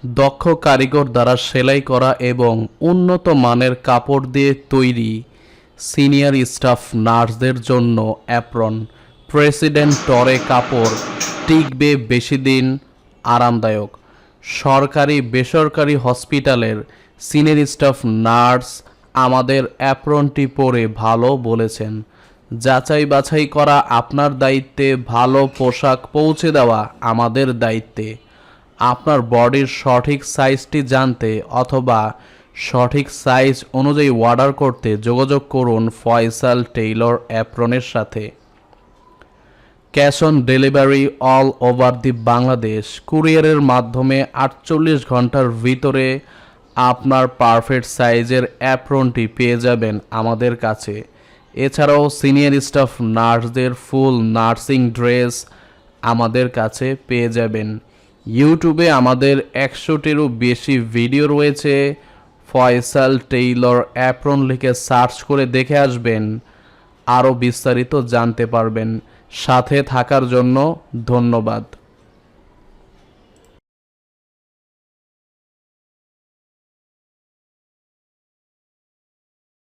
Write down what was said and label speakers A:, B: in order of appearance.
A: দক্ষ কারিগর দ্বারা সেলাই করা এবং উন্নত মানের কাপড় দিয়ে তৈরি সিনিয়র স্টাফ নার্সদের জন্য অ্যাপ্রন। প্রেসিডেন্ট টরে কাপড় টিকবে বেশি দিন, আরামদায়ক। সরকারি বেসরকারি হসপিটালের সিনিয়র স্টাফ নার্স আমাদের অ্যাপ্রনটি পরে ভালো বলেছেন। যাচাই বাছাই করা আপনার দায়িত্বে, ভালো পোশাক পৌঁছে দেওয়া আমাদের দায়িত্বে। আপনার বডির সঠিক সাইজটি জানতে অথবা সঠিক সাইজ অনুযায়ী অর্ডার করতে যোগাযোগ করুন ফয়সাল টেইলর অ্যাপ্রনের সাথে। Cash on delivery all over the Bangladesh. কুরিয়ারের মাধ্যমে 48 ঘন্টার ভিতরে আপনার পারফেক্ট সাইজের অ্যাপ্রনটি পেয়ে যাবেন আমাদের কাছে। এছাড়াও সিনিয়র স্টাফ নার্সদের ফুল নার্সিং ড্রেস আমাদের কাছে পেয়ে যাবেন। ইউটিউবে আমাদের 100টিরও বেশি ভিডিও রয়েছে। ফয়সাল টেইলর অ্যাপ্রন লিখে সার্চ করে দেখে আসবেন, আরও বিস্তারিত জানতে পারবেন। সাথে থাকার জন্য ধন্যবাদ।